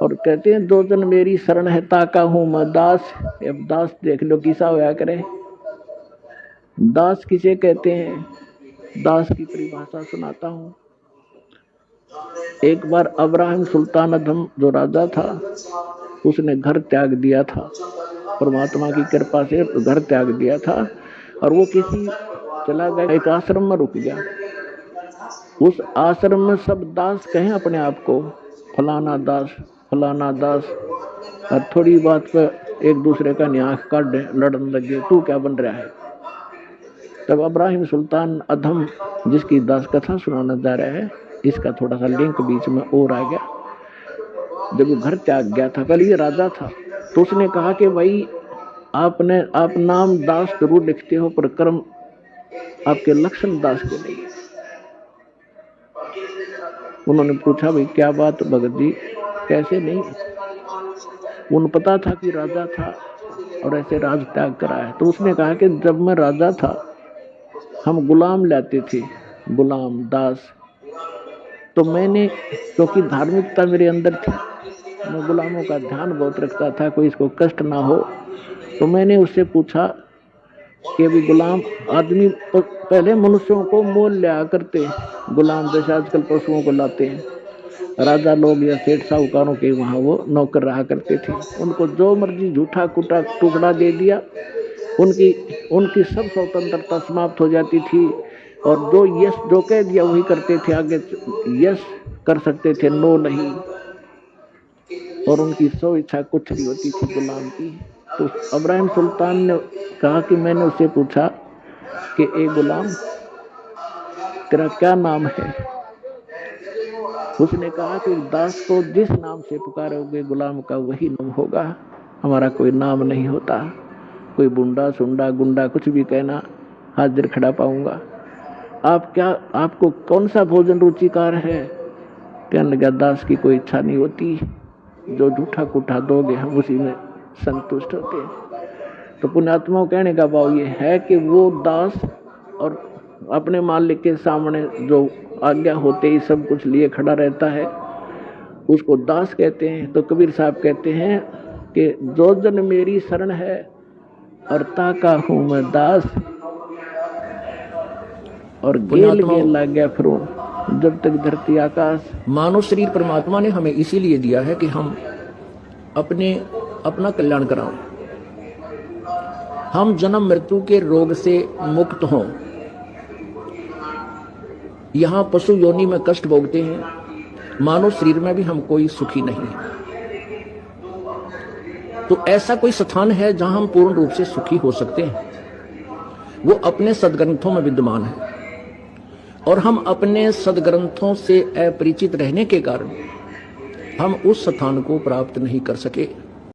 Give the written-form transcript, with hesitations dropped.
और कहते हैं दो जन मेरी शरण है ताका हूं मैं दास। अब दास देख लो किसा होया करे। दास किसे कहते हैं, दास की परिभाषा सुनाता हूं। एक बार अब्राहिम सुल्तान अधम जो राजा था, उसने घर त्याग दिया था, परमात्मा की कृपा से घर त्याग दिया था, और वो किसी चला गया, एक आश्रम में रुक गया। उस आश्रम में सब दास कहें अपने आप को, फलाना दास फलाना दास, और थोड़ी बात पर एक दूसरे का न्याक काट लड़ने लगे, तू क्या बन रहा है। तब अब्राहिम सुल्तान अधम जिसकी दास कथा सुनाना जा रहा है, इसका थोड़ा सा लिंक बीच में और आ गया। जब वो घर त्याग गया था, पहले ये राजा था, तो उसने कहा कि भाई आप नाम दास जरूर लिखते हो, पर कर्म आपके लक्षण दास के नहीं है। उन्होंने पूछा भाई क्या बात भगत जी, कैसे नहीं। उन्हें पता था कि राजा था और ऐसे राज त्याग करा है। तो उसने कहा कि जब मैं राजा था हम गुलाम लाते थे, गुलाम दास, तो मैंने, क्योंकि धार्मिकता मेरे अंदर थी, मैं गुलामों का ध्यान बहुत रखता था, कोई इसको कष्ट ना हो, तो मैंने उससे पूछा कि अभी गुलाम आदमी पहले मनुष्यों को मोल लिया करते, गुलाम जैसे आजकल पशुओं को लाते हैं, राजा लोग या सेठ साहूकारों के वहां वो नौकर रहा करते थे, उनको जो मर्जी झूठा कुटा टुकड़ा दे दिया, उनकी उनकी सब स्वतंत्रता समाप्त हो जाती थी, और जो यस जो कह दिया वही करते थे, आगे यस कर सकते थे, नो नहीं, और उनकी सो इच्छा कुछ नहीं होती थी गुलाम की। तो अब्राहिम सुल्तान ने कहा कि मैंने उससे पूछा कि ए गुलाम तेरा क्या नाम है। उसने कहा कि दास को जिस नाम से पुकारोगे गुलाम का वही नाम होगा, हमारा कोई नाम नहीं होता, कोई बुंडा सुंडा गुंडा कुछ भी कहना हाजिर खड़ा पाऊंगा। आप क्या, आपको कौन सा भोजन रुचिकार है। कहने लगा दास की कोई इच्छा नहीं होती, जो झूठा कुठा दोगे हम उसी में संतुष्ट होते हैं। तो पुण्यात्माओं कहने का भाव ये है कि वो दास और अपने मालिक के सामने जो आज्ञा होते ही सब कुछ लिए खड़ा रहता है, उसको दास कहते हैं। तो कबीर साहब कहते हैं कि जो जन मेरी शरण है और ताका हूं मैं दास, और गेल गेल लग गया फिर जब तक धरती आकाश। मानव शरीर परमात्मा ने हमें इसीलिए दिया है कि हम अपना कल्याण कराएं, हम जन्म मृत्यु के रोग से मुक्त हों। यहां पशु योनि में कष्ट भोगते हैं, मानव शरीर में भी हम कोई सुखी नहीं है। तो ऐसा कोई स्थान है जहां हम पूर्ण रूप से सुखी हो सकते हैं, वो अपने सदग्रंथों में विद्यमान है, और हम अपने सदग्रंथों से अपरिचित रहने के कारण हम उस स्थान को प्राप्त नहीं कर सके।